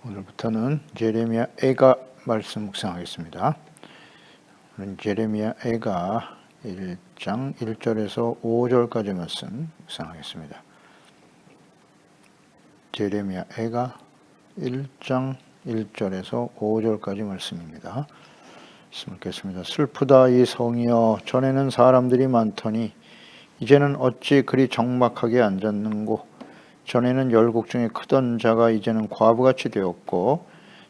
오늘부터는 예레미야 애가 말씀 묵상하겠습니다. 오늘은 예레미야 애가 1장 1절에서 5절까지 말씀 묵상하겠습니다. 예레미야 애가 1장 1절에서 5절까지 말씀입니다. 말씀 읽겠습니다. 슬프다 이 성이여, 전에는 사람들이 많더니 이제는 어찌 그리 적막하게 앉았는고. 전에는 열국 중에 크던 자가 이제는 과부같이 되었고,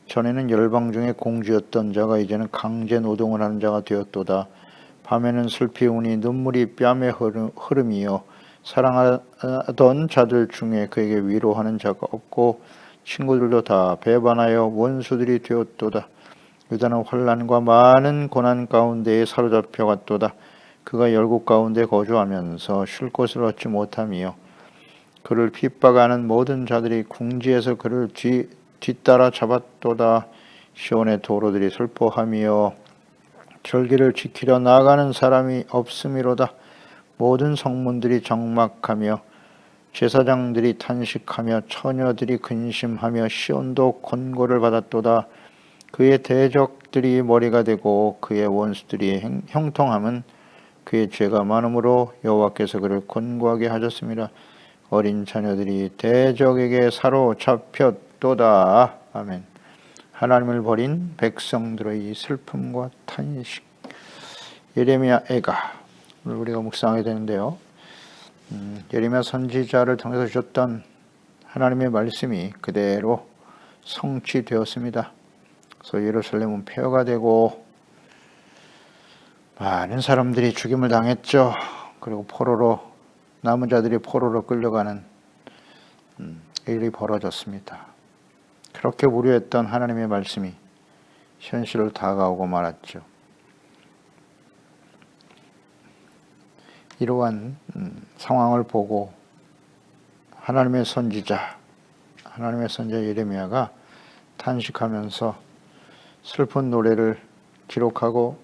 전에는 열방 중에 공주였던 자가 이제는 강제 노동을 하는 자가 되었도다. 밤에는 슬피 우니 눈물이 뺨에 흐름이요, 사랑하던 자들 중에 그에게 위로하는 자가 없고 친구들도 다 배반하여 원수들이 되었도다. 유다는 환난과 많은 고난 가운데에 사로잡혀 갔도다. 그가 열국 가운데 거주하면서 쉴 곳을 얻지 못하며 그를 핍박하는 모든 자들이 궁지에서 그를 뒤따라 잡았도다. 시온의 도로들이 슬퍼하며 절기를 지키려 나가는 사람이 없음이로다. 모든 성문들이 적막하며 제사장들이 탄식하며 처녀들이 근심하며 시온도 권고를 받았도다. 그의 대적들이 머리가 되고 그의 원수들이 형통함은 그의 죄가 많음으로 여호와께서 그를 권고하게 하셨습니다. 어린 자녀들이 대적에게 사로잡혔도다. 아멘. 하나님을 버린 백성들의 슬픔과 탄식. 예레미야 애가, 오늘 우리가 묵상하게 되는데요. 예레미야 선지자를 통해서 주셨던 하나님의 말씀이 그대로 성취되었습니다. 그래서 예루살렘은 폐허가 되고 많은 사람들이 죽임을 당했죠. 그리고 포로로, 남은 자들이 포로로 끌려가는 일이 벌어졌습니다. 그렇게 우려했던 하나님의 말씀이 현실로 다가오고 말았죠. 이러한 상황을 보고 하나님의 선지자 예레미야가 탄식하면서 슬픈 노래를 기록하고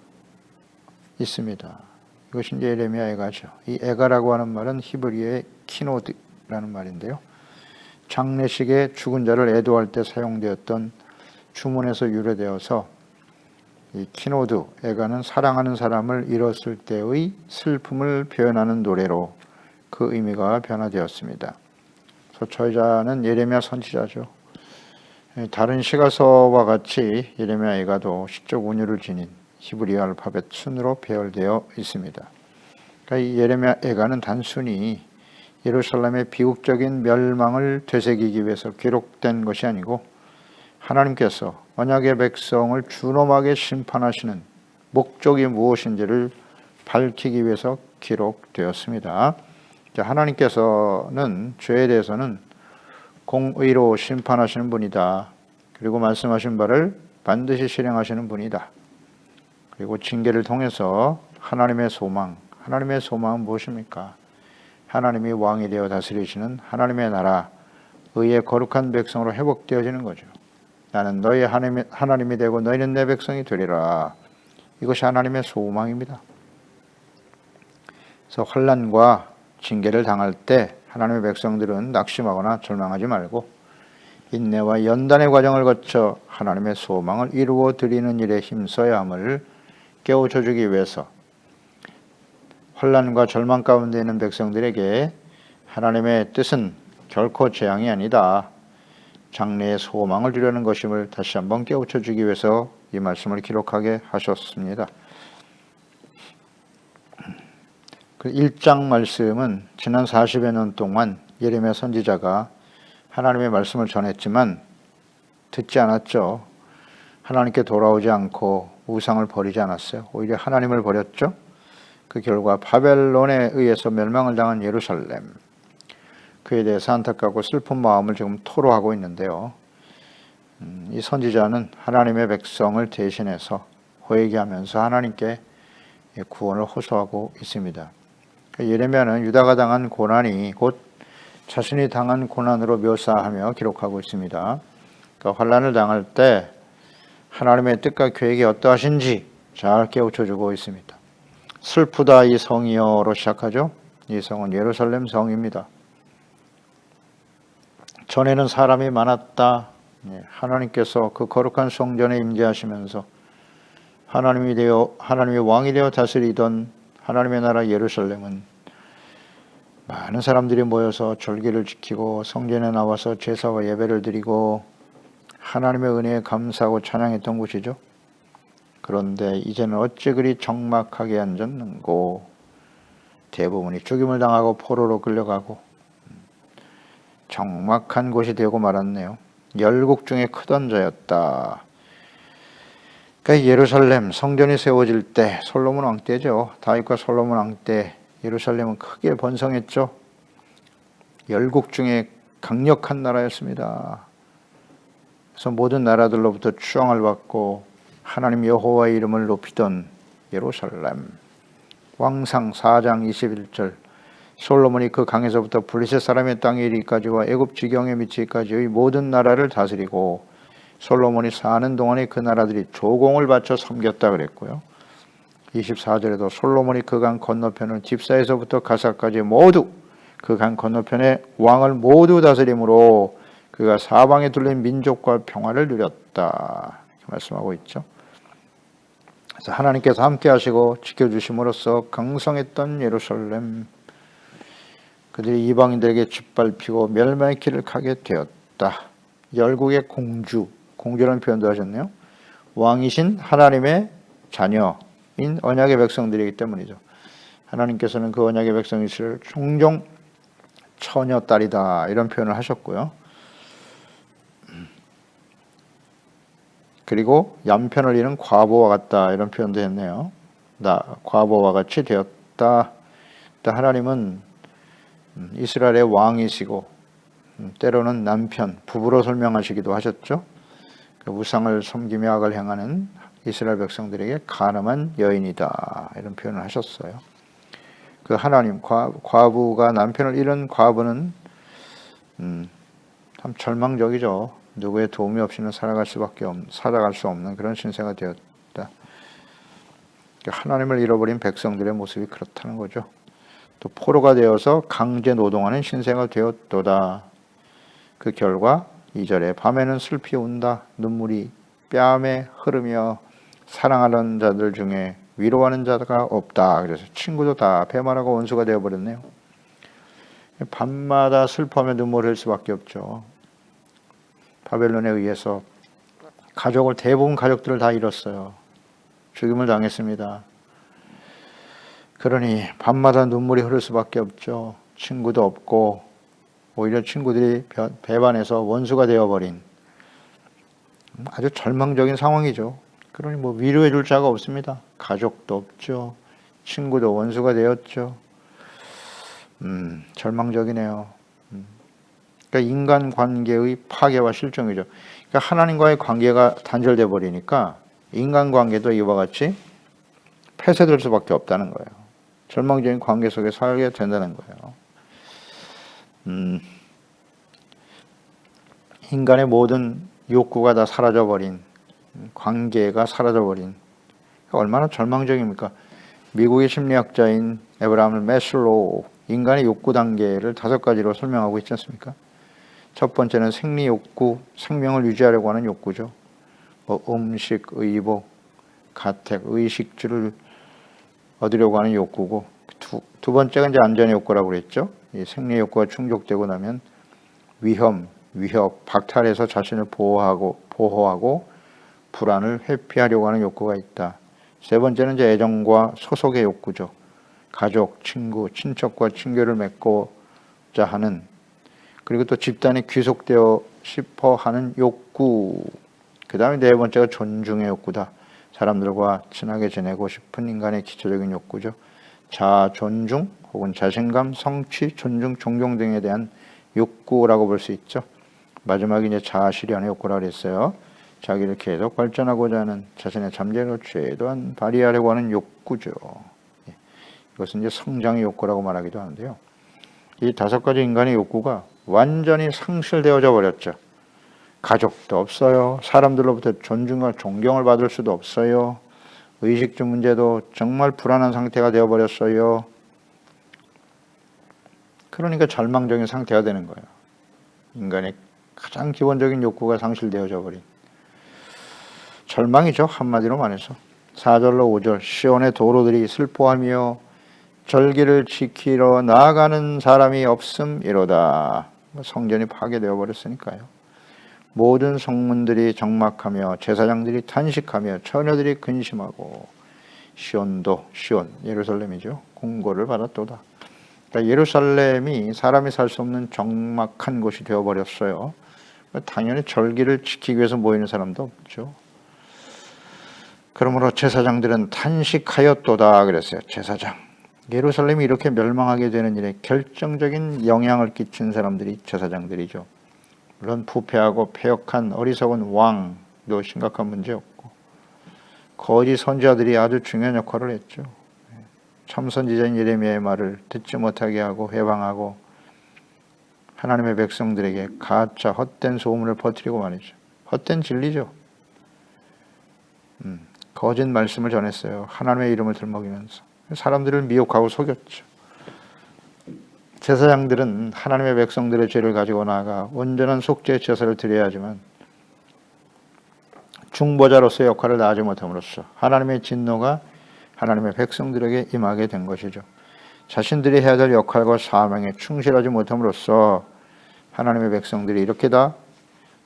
있습니다. 이것이 이제 예레미야 애가죠. 이 애가라고 하는 말은 히브리어의 키노드라는 말인데요. 장례식에 죽은 자를 애도할 때 사용되었던 주문에서 유래되어서 이 키노드, 애가는 사랑하는 사람을 잃었을 때의 슬픔을 표현하는 노래로 그 의미가 변화되었습니다. 그래서 저자는 예레미야 선지자죠. 다른 시가서와 같이 예레미야 애가도 시적 운율을 지닌 히브리어 알파벳 순으로 배열되어 있습니다. 그러니까 이 예레미야 애가는 단순히 예루살렘의 비극적인 멸망을 되새기기 위해서 기록된 것이 아니고 하나님께서 언약의 백성을 준엄하게 심판하시는 목적이 무엇인지를 밝히기 위해서 기록되었습니다. 하나님께서는 죄에 대해서는 공의로 심판하시는 분이다. 그리고 말씀하신 바를 반드시 실행하시는 분이다. 그리고 징계를 통해서 하나님의 소망은 무엇입니까? 하나님이 왕이 되어 다스리시는 하나님의 나라, 의의 거룩한 백성으로 회복되어지는 거죠. 나는 너희 하나님이 되고 너희는 내 백성이 되리라. 이것이 하나님의 소망입니다. 그래서 환난과 징계를 당할 때 하나님의 백성들은 낙심하거나 절망하지 말고 인내와 연단의 과정을 거쳐 하나님의 소망을 이루어 드리는 일에 힘써야 함을 깨우쳐 주기 위해서 환난과 절망 가운데 있는 백성들에게 하나님의 뜻은 결코 재앙이 아니다. 장래의 소망을 주려는 것임을 다시 한번 깨우쳐 주기 위해서 이 말씀을 기록하게 하셨습니다. 그 1장 말씀은 지난 40여 년 동안 예레미야 선지자가 하나님의 말씀을 전했지만 듣지 않았죠. 하나님께 돌아오지 않고 우상을 버리지 않았어요. 오히려 하나님을 버렸죠. 그 결과 바벨론에 의해서 멸망을 당한 예루살렘, 그에 대해서 안타깝고 슬픈 마음을 지금 토로하고 있는데요. 이 선지자는 하나님의 백성을 대신해서 회개하면서 하나님께 구원을 호소하고 있습니다. 예레미야는 유다가 당한 고난이 곧 자신이 당한 고난으로 묘사하며 기록하고 있습니다. 그러니까 환난을 당할 때 하나님의 뜻과 계획이 어떠하신지 잘 깨우쳐주고 있습니다. 슬프다 이 성이여로 시작하죠. 이 성은 예루살렘 성입니다. 전에는 사람이 많았다. 하나님께서 그 거룩한 성전에 임재하시면서 하나님의 왕이 되어 다스리던 하나님의 나라 예루살렘은 많은 사람들이 모여서 절기를 지키고 성전에 나와서 제사와 예배를 드리고 하나님의 은혜에 감사하고 찬양했던 곳이죠. 그런데 이제는 어찌 그리 적막하게 앉았는고. 대부분이 죽임을 당하고 포로로 끌려가고 적막한 곳이 되고 말았네요. 열국 중에 크던 자였다. 그러니까 예루살렘 성전이 세워질 때, 솔로몬 왕 때죠. 다윗과 솔로몬 왕 때 예루살렘은 크게 번성했죠. 열국 중에 강력한 나라였습니다. 그래서 모든 나라들로부터 추앙을 받고 하나님 여호와의 이름을 높이던 예루살렘. 왕상 4장 21절 솔로몬이 그 강에서부터 블레셋 사람의 땅에 이르기까지와 애굽 지경에 미치기까지의 모든 나라를 다스리고 솔로몬이 사는 동안에 그 나라들이 조공을 바쳐 섬겼다 그랬고요. 24절에도 솔로몬이 그 강 건너편을 집사에서부터 가사까지 모두 그 강 건너편의 왕을 모두 다스림으로 그가 사방에 둘린 민족과 평화를 누렸다 이렇게 말씀하고 있죠. 그래서 하나님께서 함께 하시고 지켜주심으로써 강성했던 예루살렘, 그들이 이방인들에게 짓밟히고 멸망의 길을 가게 되었다. 열국의 공주라는 표현도 하셨네요. 왕이신 하나님의 자녀인 언약의 백성들이기 때문이죠. 하나님께서는 그 언약의 백성이시를 종종 처녀딸이다 이런 표현을 하셨고요. 그리고 얌편을 잃은 과부와 같다 이런 표현도 했네요. 나 과부와 같이 되었다. 하나님은 이스라엘의 왕이시고 때로는 남편, 부부로 설명하시기도 하셨죠. 그 우상을 섬기며 악을 행하는 이스라엘 백성들에게 간음한 여인이다 이런 표현을 하셨어요. 그 하나님 과부가 남편을 잃은 과부는 참 절망적이죠. 누구의 도움이 없이는 살아갈 수 없는 그런 신세가 되었다. 하나님을 잃어버린 백성들의 모습이 그렇다는 거죠. 또 포로가 되어서 강제 노동하는 신세가 되었도다. 그 결과 2절에 밤에는 슬피 운다. 눈물이 뺨에 흐르며 사랑하는 자들 중에 위로하는 자가 없다. 그래서 친구도 다 배말하고 원수가 되어버렸네요. 밤마다 슬퍼하며 눈물을 흘릴 수밖에 없죠. 바벨론에 의해서 대부분 가족들을 다 잃었어요. 죽임을 당했습니다. 그러니 밤마다 눈물이 흐를 수밖에 없죠. 친구도 없고 오히려 친구들이 배반해서 원수가 되어버린 아주 절망적인 상황이죠. 그러니 위로해 줄 자가 없습니다. 가족도 없죠. 친구도 원수가 되었죠. 절망적이네요. 그러니까 인간관계의 파괴와 실종이죠. 그러니까 하나님과의 관계가 단절돼 버리니까 인간관계도 이와 같이 폐쇄될 수밖에 없다는 거예요. 절망적인 관계 속에 살게 된다는 거예요. 인간의 모든 욕구가 다 사라져버린, 관계가 사라져버린, 얼마나 절망적입니까? 미국의 심리학자인 에브라함 매슬로우, 인간의 욕구 단계를 5가지로 설명하고 있지 않습니까? 첫 번째는 생리 욕구, 생명을 유지하려고 하는 욕구죠. 음식, 의복, 가택, 의식주를 얻으려고 하는 욕구고, 두 번째가 이제 안전의 욕구라고 그랬죠. 이 생리 욕구가 충족되고 나면 위협, 박탈해서 자신을 보호하고 불안을 회피하려고 하는 욕구가 있다. 세 번째는 이제 애정과 소속의 욕구죠. 가족, 친구, 친척과 친교를 맺고자 하는, 그리고 또 집단에 귀속되어 싶어 하는 욕구. 그 다음에 네 번째가 존중의 욕구다. 사람들과 친하게 지내고 싶은 인간의 기초적인 욕구죠. 자아 존중 혹은 자신감, 성취, 존중, 존경 등에 대한 욕구라고 볼 수 있죠. 마지막에 이제 자아 실현의 욕구라고 했어요. 자기를 계속 발전하고자 하는, 자신의 잠재력을 최대한 발휘하려고 하는 욕구죠. 이것은 이제 성장의 욕구라고 말하기도 하는데요. 이 5가지 인간의 욕구가 완전히 상실되어져 버렸죠. 가족도 없어요. 사람들로부터 존중과 존경을 받을 수도 없어요. 의식주 문제도 정말 불안한 상태가 되어버렸어요. 그러니까 절망적인 상태가 되는 거예요. 인간의 가장 기본적인 욕구가 상실되어져 버린 절망이죠. 한마디로 말해서. 4절로 5절 시온의 도로들이 슬퍼하며 절기를 지키러 나아가는 사람이 없음이로다. 성전이 파괴되어 버렸으니까요. 모든 성문들이 적막하며 제사장들이 탄식하며 처녀들이 근심하고 시온 예루살렘이죠. 공고를 받았도다. 그러니까 예루살렘이 사람이 살 수 없는 적막한 곳이 되어버렸어요. 당연히 절기를 지키기 위해서 모이는 사람도 없죠. 그러므로 제사장들은 탄식하였도다 그랬어요. 제사장. 예루살렘이 이렇게 멸망하게 되는 일에 결정적인 영향을 끼친 사람들이 제사장들이죠. 물론 부패하고 패역한 어리석은 왕도 심각한 문제였고 거짓 선지자들이 아주 중요한 역할을 했죠. 참 선지자인 예레미야의 말을 듣지 못하게 하고 회방하고 하나님의 백성들에게 가짜 헛된 소문을 퍼뜨리고 말이죠. 헛된 진리죠. 거짓 말씀을 전했어요. 하나님의 이름을 들먹이면서 사람들을 미혹하고 속였죠. 제사장들은 하나님의 백성들의 죄를 가지고 나아가 온전한 속죄 제사를 드려야 하지만 중보자로서의 역할을 다하지 못함으로써 하나님의 진노가 하나님의 백성들에게 임하게 된 것이죠. 자신들이 해야 될 역할과 사명에 충실하지 못함으로써 하나님의 백성들이 이렇게 다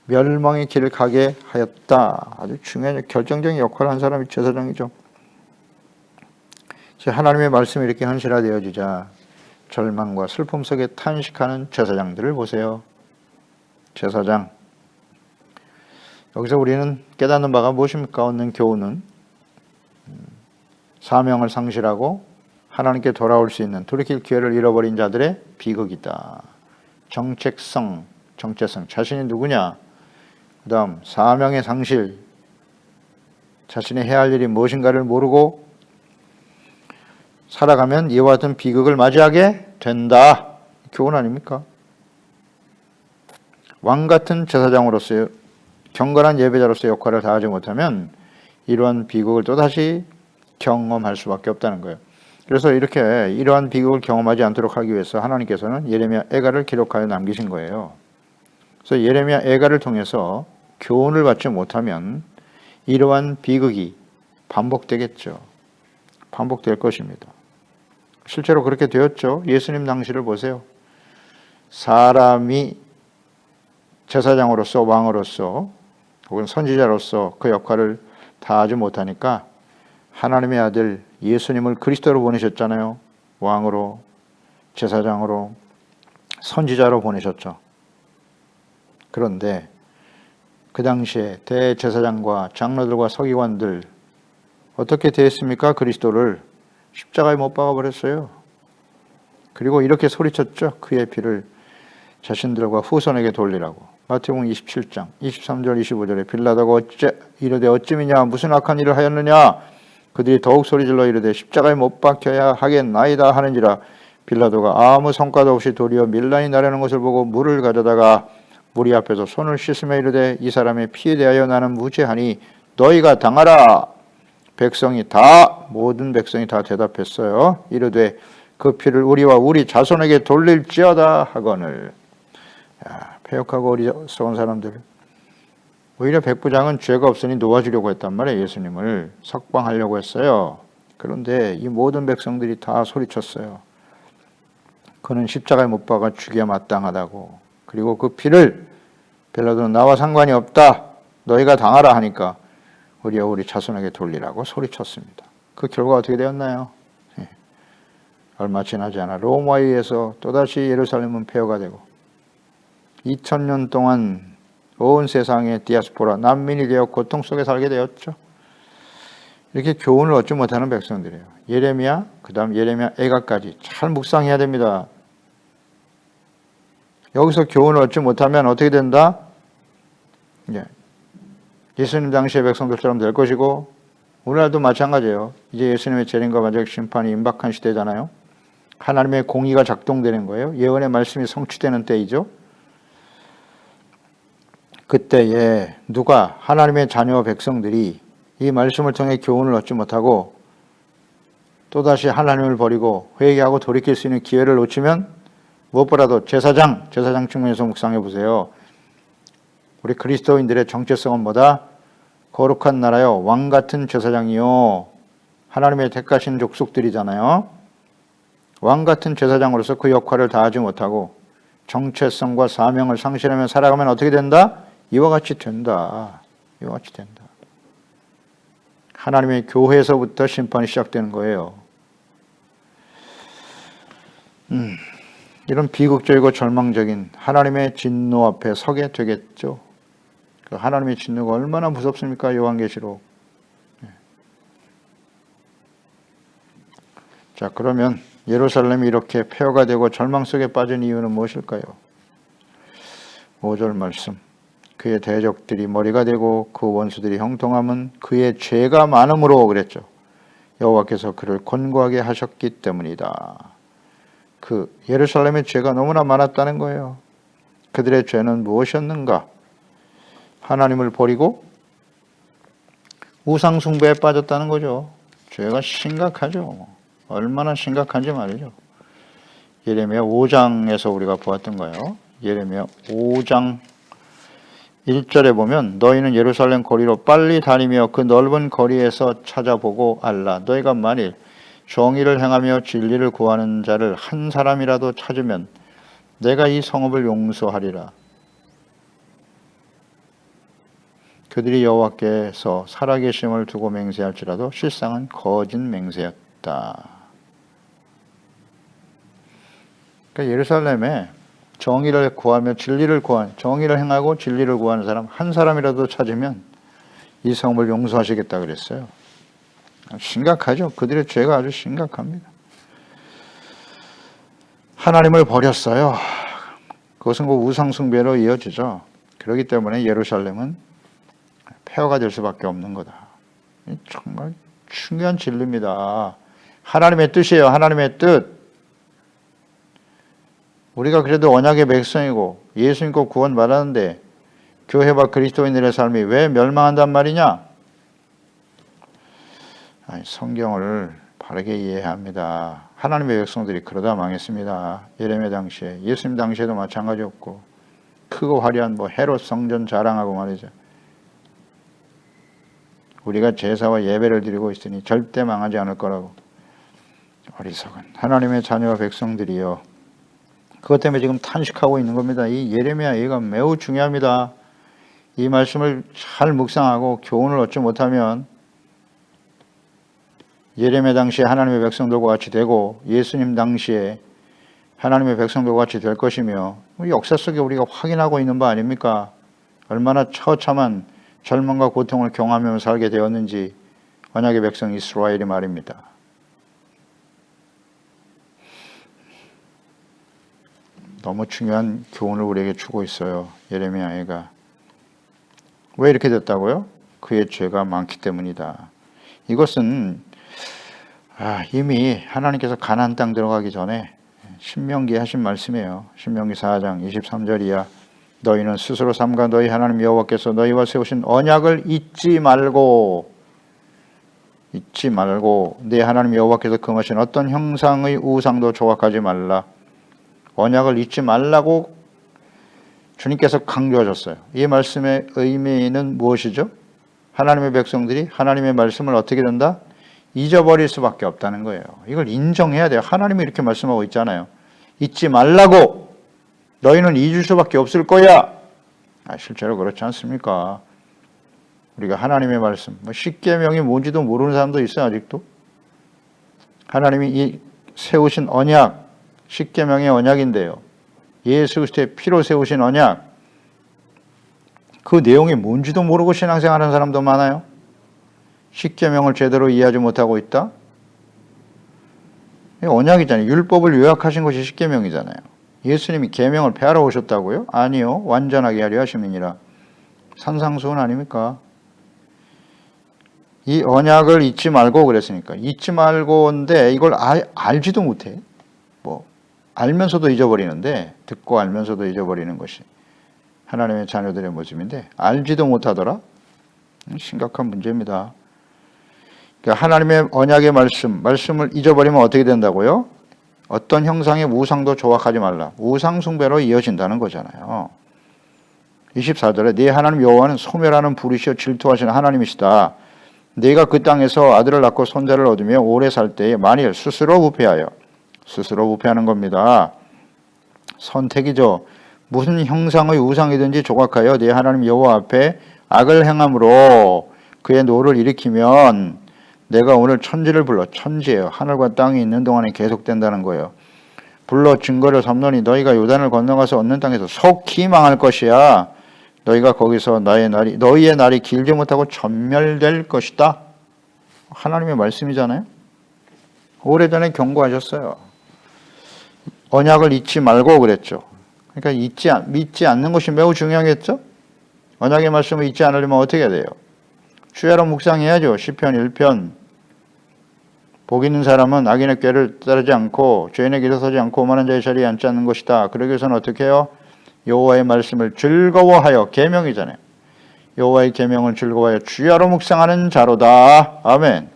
멸망의 길을 가게 하였다. 아주 중요한 결정적인 역할을 한 사람이 제사장이죠. 하나님의 말씀이 이렇게 현실화되어지자 절망과 슬픔 속에 탄식하는 제사장들을 보세요. 제사장. 여기서 우리는 깨닫는 바가 무엇입니까? 얻는 교훈은 사명을 상실하고 하나님께 돌아올 수 있는 돌이킬 기회를 잃어버린 자들의 비극이다. 정체성. 자신이 누구냐? 그 다음 사명의 상실. 자신이 해야 할 일이 무엇인가를 모르고 살아가면 이와 같은 비극을 맞이하게 된다. 교훈 아닙니까? 왕 같은 제사장으로서의 경건한 예배자로서의 역할을 다하지 못하면 이러한 비극을 또다시 경험할 수밖에 없다는 거예요. 그래서 이렇게 이러한 비극을 경험하지 않도록 하기 위해서 하나님께서는 예레미야 애가를 기록하여 남기신 거예요. 그래서 예레미야 애가를 통해서 교훈을 받지 못하면 이러한 비극이 반복되겠죠. 반복될 것입니다. 실제로 그렇게 되었죠. 예수님 당시를 보세요. 사람이 제사장으로서 왕으로서 혹은 선지자로서 그 역할을 다하지 못하니까 하나님의 아들 예수님을 그리스도로 보내셨잖아요. 왕으로, 제사장으로, 선지자로 보내셨죠. 그런데 그 당시에 대제사장과 장로들과 서기관들 어떻게 대했습니까? 그리스도를 십자가에 못 박아버렸어요. 그리고 이렇게 소리쳤죠. 그의 피를 자신들과 후손에게 돌리라고. 마태복음 27장 23절 25절에 빌라도가 이르되 어찌미냐 무슨 악한 일을 하였느냐. 그들이 더욱 소리질러 이르되 십자가에 못 박혀야 하겠나이다 하는지라. 빌라도가 아무 성과도 없이 도리어 밀란이 나려는 것을 보고 물을 가져다가 무리 앞에서 손을 씻으며 이르되 이 사람의 피에 대하여 나는 무죄하니 너희가 당하라. 모든 백성이 다 대답했어요. 이르되 그 피를 우리와 우리 자손에게 돌릴지어다 하거늘. 패역하고 어리석은 사람들. 오히려 백부장은 죄가 없으니 놓아주려고 했단 말이에요. 예수님을 석방하려고 했어요. 그런데 이 모든 백성들이 다 소리쳤어요. 그는 십자가에 못 박아 죽여야 마땅하다고. 그리고 그 피를 빌라도는 나와 상관이 없다. 너희가 당하라 하니까 우리와 우리 자손에게 돌리라고 소리쳤습니다. 그 결과가 어떻게 되었나요? 얼마 지나지 않아 로마에 의해서 또다시 예루살렘은 폐허가 되고 2000년 동안 온 세상의 디아스포라, 난민이 되어 고통 속에 살게 되었죠. 이렇게 교훈을 얻지 못하는 백성들이에요. 예레미야, 그 다음 예레미야 애가까지 잘 묵상해야 됩니다. 여기서 교훈을 얻지 못하면 어떻게 된다? 예수님 당시의 백성들처럼 될 것이고 오늘날도 마찬가지예요. 이제 예수님의 재림과 마지막 심판이 임박한 시대잖아요. 하나님의 공의가 작동되는 거예요. 예언의 말씀이 성취되는 때이죠. 그때에 누가 하나님의 자녀 백성들이 이 말씀을 통해 교훈을 얻지 못하고 또다시 하나님을 버리고 회개하고 돌이킬 수 있는 기회를 놓치면 무엇보다도 제사장 측면에서 묵상해 보세요. 우리 그리스도인들의 정체성은 뭐다? 거룩한 나라요, 왕 같은 제사장이요. 하나님의 택하신 족속들이잖아요. 왕 같은 제사장으로서 그 역할을 다하지 못하고 정체성과 사명을 상실하며 살아가면 어떻게 된다? 이와 같이 된다. 이와 같이 된다. 하나님의 교회에서부터 심판이 시작되는 거예요. 이런 비극적이고 절망적인 하나님의 진노 앞에 서게 되겠죠. 그 하나님의 진노가 얼마나 무섭습니까? 요한계시록. 자, 그러면 예루살렘이 이렇게 폐허가 되고 절망 속에 빠진 이유는 무엇일까요? 5절 말씀. 그의 대적들이 머리가 되고 그 원수들이 형통함은 그의 죄가 많음으로 그랬죠. 여호와께서 그를 권고하게 하셨기 때문이다. 그 예루살렘의 죄가 너무나 많았다는 거예요. 그들의 죄는 무엇이었는가? 하나님을 버리고 우상 숭배에 빠졌다는 거죠. 죄가 심각하죠. 얼마나 심각한지 말이죠. 예레미야 5장에서 우리가 보았던 거예요. 예레미야 5장 1절에 보면 너희는 예루살렘 거리로 빨리 다니며 그 넓은 거리에서 찾아보고 알라. 너희가 만일 정의를 행하며 진리를 구하는 자를 한 사람이라도 찾으면 내가 이 성읍을 용서하리라. 그들이 여호와께서 살아계심을 두고 맹세할지라도 실상은 거짓 맹세였다. 그러니까 예루살렘에 정의를 구하며 정의를 행하고 진리를 구하는 사람 한 사람이라도 찾으면 이 성을 용서하시겠다 그랬어요. 심각하죠. 그들의 죄가 아주 심각합니다. 하나님을 버렸어요. 그것은 그 우상 숭배로 이어지죠. 그렇기 때문에 예루살렘은 폐허가 될 수밖에 없는 거다. 정말 중요한 진리입니다. 하나님의 뜻이에요. 하나님의 뜻. 우리가 그래도 언약의 백성이고 예수 믿고 구원 받았는데 교회와 그리스도인들의 삶이 왜 멸망한단 말이냐? 성경을 바르게 이해해야 합니다. 하나님의 백성들이 그러다 망했습니다. 예레미야 당시에, 예수님 당시에도 마찬가지였고 크고 화려한 헤롯 성전 자랑하고 말이죠. 우리가 제사와 예배를 드리고 있으니 절대 망하지 않을 거라고. 어리석은 하나님의 자녀와 백성들이요. 그것 때문에 지금 탄식하고 있는 겁니다. 이 예레미야 얘가 매우 중요합니다. 이 말씀을 잘 묵상하고 교훈을 얻지 못하면 예레미야 당시에 하나님의 백성들과 같이 되고 예수님 당시에 하나님의 백성들과 같이 될 것이며 역사 속에 우리가 확인하고 있는 바 아닙니까? 얼마나 처참한 절망과 고통을 경험하며 살게 되었는지 언약의 백성 이스라엘이 말입니다. 너무 중요한 교훈을 우리에게 주고 있어요. 예레미야가. 왜 이렇게 됐다고요? 그의 죄가 많기 때문이다. 이것은 이미 하나님께서 가나안 땅 들어가기 전에 신명기에 하신 말씀이에요. 신명기 4장 23절 이하 너희는 스스로 삼가 너희 하나님 여호와께서 너희와 세우신 언약을 잊지 말고 네 하나님 여호와께서 금하신 어떤 형상의 우상도 조각하지 말라. 언약을 잊지 말라고 주님께서 강조하셨어요. 이 말씀의 의미는 무엇이죠? 하나님의 백성들이 하나님의 말씀을 어떻게 된다? 잊어버릴 수밖에 없다는 거예요. 이걸 인정해야 돼요. 하나님이 이렇게 말씀하고 있잖아요. 잊지 말라고. 너희는 잊을 수밖에 없을 거야. 실제로 그렇지 않습니까? 우리가 하나님의 말씀, 십계명이 뭔지도 모르는 사람도 있어요. 아직도. 하나님이 이 세우신 언약, 십계명의 언약인데요. 예수 그리스도의 피로 세우신 언약, 그 내용이 뭔지도 모르고 신앙생활하는 사람도 많아요. 십계명을 제대로 이해하지 못하고 있다. 언약이잖아요. 율법을 요약하신 것이 십계명이잖아요. 예수님이 계명을 폐하러 오셨다고요? 아니요. 완전하게 하려 하심이니라. 산상수훈 아닙니까? 이 언약을 잊지 말고 그랬으니까. 잊지 말고인데 이걸 알지도 못해. 알면서도 잊어버리는데, 듣고 알면서도 잊어버리는 것이 하나님의 자녀들의 모습인데 알지도 못하더라? 심각한 문제입니다. 그러니까 하나님의 언약의 말씀을 잊어버리면 어떻게 된다고요? 어떤 형상의 우상도 조각하지 말라. 우상 숭배로 이어진다는 거잖아요. 24절에 네 하나님 여호와는 소멸하는 불이시여 질투하시는 하나님이시다. 네가 그 땅에서 아들을 낳고 손자를 얻으며 오래 살 때에 만일 스스로 부패하는 겁니다. 선택이죠. 무슨 형상의 우상이든지 조각하여 네 하나님 여호와 앞에 악을 행함으로 그의 노를 일으키면 내가 오늘 천지를 불러, 천지예요. 하늘과 땅이 있는 동안에 계속된다는 거예요. 불러 증거를 삼노니 너희가 요단을 건너가서 얻는 땅에서 속히 망할 것이야. 너희가 거기서 너희의 날이 길지 못하고 전멸될 것이다. 하나님의 말씀이잖아요. 오래전에 경고하셨어요. 언약을 잊지 말고 그랬죠. 그러니까 믿지 않는 것이 매우 중요하겠죠. 언약의 말씀을 잊지 않으려면 어떻게 해야 돼요? 주야로 묵상해야죠. 시편 1편. 복 있는 사람은 악인의 꾀를 따르지 않고 죄인의 길에 서지 않고 오만한 자의 자리에 앉지 않는 것이다. 그러기 위해서는 어떻게 해요? 여호와의 말씀을 즐거워하여, 계명이잖아요. 여호와의 계명을 즐거워하여 주야로 묵상하는 자로다. 아멘.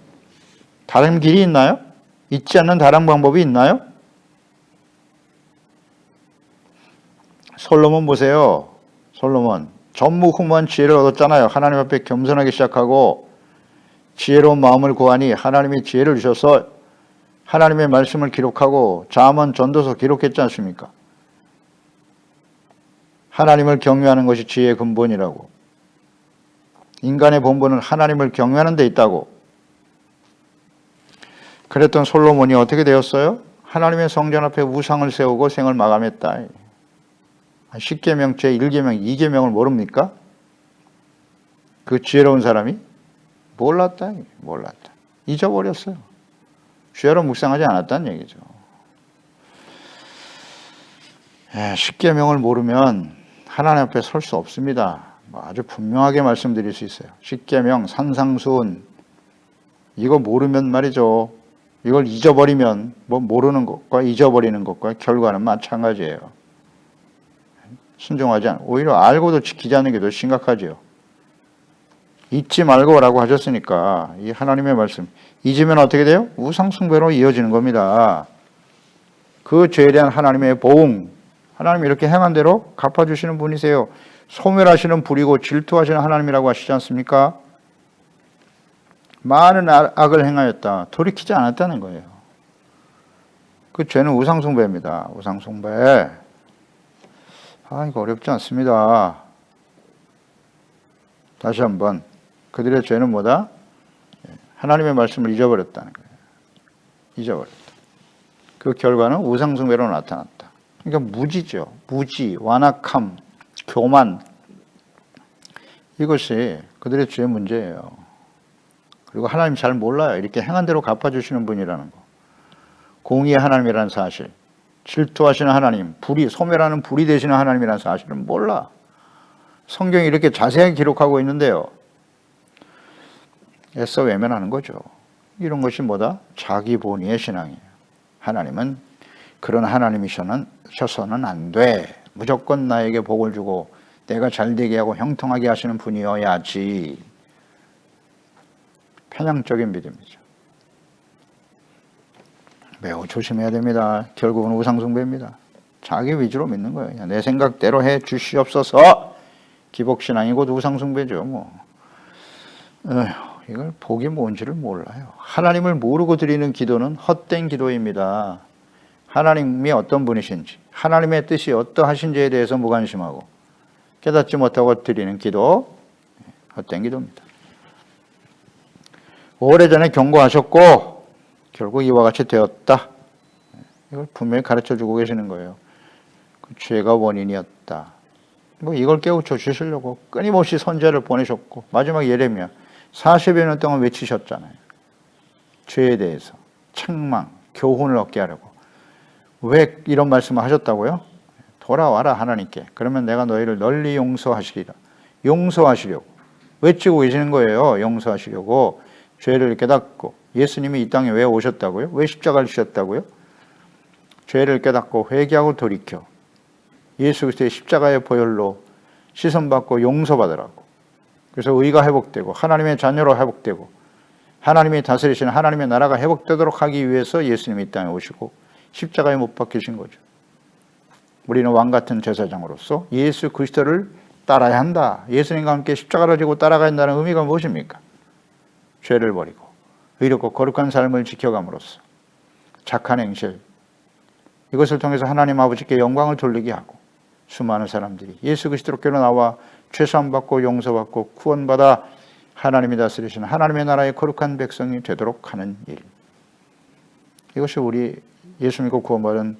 다른 길이 있나요? 잊지 않는 다른 방법이 있나요? 솔로몬 보세요. 솔로몬 전무후무한 지혜를 얻었잖아요. 하나님 앞에 겸손하게 시작하고 지혜로운 마음을 구하니 하나님이 지혜를 주셔서 하나님의 말씀을 기록하고 잠언 전도서 기록했지 않습니까? 하나님을 경외하는 것이 지혜의 근본이라고. 인간의 본분은 하나님을 경외하는 데 있다고. 그랬던 솔로몬이 어떻게 되었어요? 하나님의 성전 앞에 우상을 세우고 생을 마감했다. 10계명 제 1계명 2계명을 모릅니까? 그 지혜로운 사람이 몰랐다. 잊어버렸어요. 주야로 묵상하지 않았다는 얘기죠. 10계명을 모르면 하나님 앞에 설 수 없습니다. 아주 분명하게 말씀드릴 수 있어요. 10계명, 산상수훈 이거 모르면 말이죠. 이걸 잊어버리면 모르는 것과 잊어버리는 것과 결과는 마찬가지예요. 순종하지 않고 오히려 알고도 지키지 않는 게 더 심각하지요. 잊지 말고라고 하셨으니까 이 하나님의 말씀 잊으면 어떻게 돼요? 우상숭배로 이어지는 겁니다. 그 죄에 대한 하나님의 보응, 하나님이 이렇게 행한 대로 갚아주시는 분이세요. 소멸하시는 불이고 질투하시는 하나님이라고 하시지 않습니까? 많은 악을 행하였다. 돌이키지 않았다는 거예요. 그 죄는 우상숭배입니다. 우상숭배. 이거 어렵지 않습니다. 다시 한번 그들의 죄는 뭐다? 하나님의 말씀을 잊어버렸다는 거예요. 잊어버렸다. 그 결과는 우상숭배로 나타났다. 그러니까 무지죠. 무지, 완악함, 교만 이것이 그들의 죄의 문제예요. 그리고 하나님 잘 몰라요. 이렇게 행한 대로 갚아주시는 분이라는 거. 공의의 하나님이라는 사실, 질투하시는 하나님, 소멸하는 불이 되시는 하나님이라는 사실은 몰라. 성경이 이렇게 자세하게 기록하고 있는데요. 애써 외면하는 거죠. 이런 것이 뭐다? 자기 본위의 신앙이에요. 하나님은 그런 하나님이셔서는 안 돼. 무조건 나에게 복을 주고 내가 잘되게 하고 형통하게 하시는 분이어야지. 편향적인 믿음이죠. 매우 조심해야 됩니다. 결국은 우상숭배입니다. 자기 위주로 믿는 거예요. 그냥 내 생각대로 해 주시옵소서. 기복신앙이고 우상숭배죠. 이걸 복이 뭔지를 몰라요. 하나님을 모르고 드리는 기도는 헛된 기도입니다. 하나님이 어떤 분이신지, 하나님의 뜻이 어떠하신지에 대해서 무관심하고 깨닫지 못하고 드리는 기도, 헛된 기도입니다. 오래전에 경고하셨고 결국 이와 같이 되었다. 이걸 분명히 가르쳐주고 계시는 거예요. 그 죄가 원인이었다. 이걸 깨우쳐 주시려고 끊임없이 선지자를 보내셨고 마지막 예레미야 40여 년 동안 외치셨잖아요. 죄에 대해서 책망, 교훈을 얻게 하려고. 왜 이런 말씀을 하셨다고요? 돌아와라 하나님께. 그러면 내가 너희를 널리 용서하시리라. 용서하시려고 외치고 계시는 거예요. 용서하시려고. 죄를 깨닫고. 예수님이 이 땅에 왜 오셨다고요? 왜 십자가를 지셨다고요? 죄를 깨닫고 회개하고 돌이켜 예수 그리스도의 십자가의 보혈로 시선받고 용서받으라고. 그래서 의가 회복되고 하나님의 자녀로 회복되고 하나님이 다스리시는 하나님의 나라가 회복되도록 하기 위해서 예수님이 이 땅에 오시고 십자가에 못 박히신 거죠. 우리는 왕같은 제사장으로서 예수 그리스도를 따라야 한다. 예수님과 함께 십자가를 지고 따라가야 한다는 의미가 무엇입니까? 죄를 버리고 의롭고 거룩한 삶을 지켜감으로써 착한 행실, 이것을 통해서 하나님 아버지께 영광을 돌리게 하고 수많은 사람들이 예수 그리스도께로 나와 죄사함받고 용서받고 구원받아 하나님이 다스리시는 하나님의 나라의 거룩한 백성이 되도록 하는 일. 이것이 우리 예수 믿고 구원받은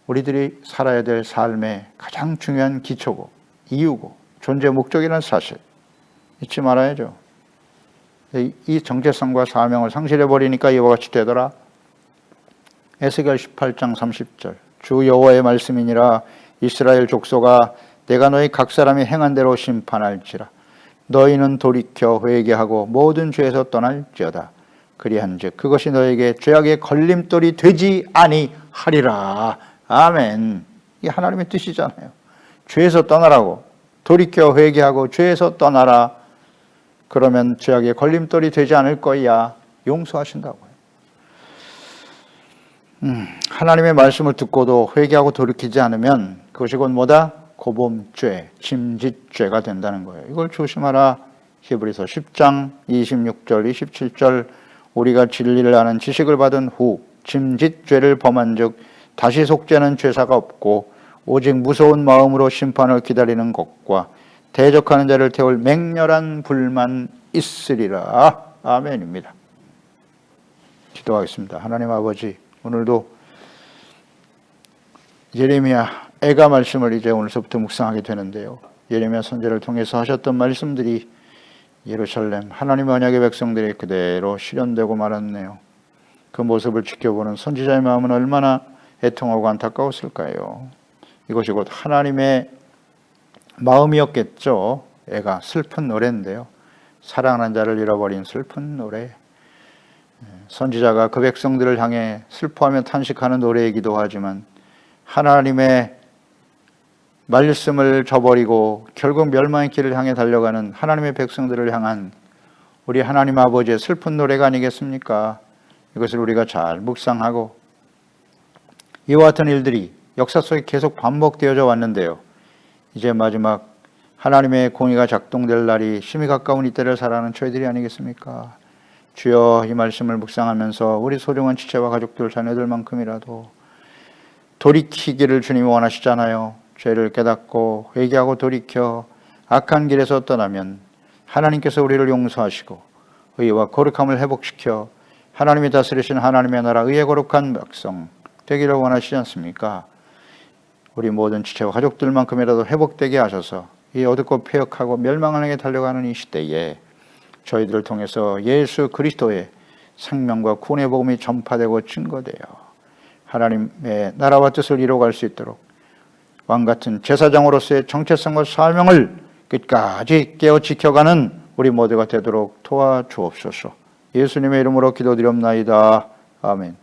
우리들이 살아야 될 삶의 가장 중요한 기초고 이유고 존재 목적이라는 사실 잊지 말아야죠. 이 정체성과 사명을 상실해버리니까 이와 같이 되더라. 에스겔 18장 30절 주 여호와의 말씀이니라. 이스라엘 족속아, 내가 너희 각 사람이 행한 대로 심판할지라. 너희는 돌이켜 회개하고 모든 죄에서 떠날지어다. 그리한즉 그것이 너에게 죄악의 걸림돌이 되지 아니하리라. 아멘. 이게 하나님의 뜻이잖아요. 죄에서 떠나라고. 돌이켜 회개하고 죄에서 떠나라. 그러면 죄악의 걸림돌이 되지 않을 거야. 용서하신다고요. 하나님의 말씀을 듣고도 회개하고 돌이키지 않으면 그것이 곧 뭐다? 고범죄, 짐짓죄가 된다는 거예요. 이걸 조심하라. 히브리서 10장 26절, 27절 우리가 진리를 아는 지식을 받은 후 짐짓죄를 범한 즉 다시 속죄하는 죄사가 없고 오직 무서운 마음으로 심판을 기다리는 것과 대적하는 자를 태울 맹렬한 불만 있으리라. 아멘입니다. 기도하겠습니다. 하나님 아버지, 오늘도 예레미야 애가 말씀을 이제 오늘서부터 묵상하게 되는데요. 예레미야 선지자를 통해서 하셨던 말씀들이 예루살렘 하나님의 언약의 백성들이 그대로 실현되고 말았네요. 그 모습을 지켜보는 선지자의 마음은 얼마나 애통하고 안타까웠을까요? 이것이 곧 하나님의 마음이었겠죠. 애가 슬픈 노래인데요. 사랑하는 자를 잃어버린 슬픈 노래. 선지자가 그 백성들을 향해 슬퍼하며 탄식하는 노래이기도 하지만 하나님의 말씀을 저버리고 결국 멸망의 길을 향해 달려가는 하나님의 백성들을 향한 우리 하나님 아버지의 슬픈 노래가 아니겠습니까? 이것을 우리가 잘 묵상하고 이와 같은 일들이 역사 속에 계속 반복되어져 왔는데요. 이제 마지막 하나님의 공의가 작동될 날이 심히 가까운 이때를 살아가는 저희들이 아니겠습니까? 주여, 이 말씀을 묵상하면서 우리 소중한 지체와 가족들, 자녀들만큼이라도 돌이키기를 주님이 원하시잖아요. 죄를 깨닫고 회개하고 돌이켜 악한 길에서 떠나면 하나님께서 우리를 용서하시고 의와 거룩함을 회복시켜 하나님이 다스리신 하나님의 나라 의의 거룩한 백성 되기를 원하시지 않습니까? 우리 모든 지체와 가족들만큼이라도 회복되게 하셔서 이 어둡고 폐역하고 멸망을 향해 달려가는 이 시대에 저희들을 통해서 예수 그리스도의 생명과 구원의 복음이 전파되고 증거되어 하나님의 나라와 뜻을 이루어갈 수 있도록 왕같은 제사장으로서의 정체성과 사명을 끝까지 깨어 지켜가는 우리 모두가 되도록 도와주옵소서. 예수님의 이름으로 기도드리옵나이다. 아멘.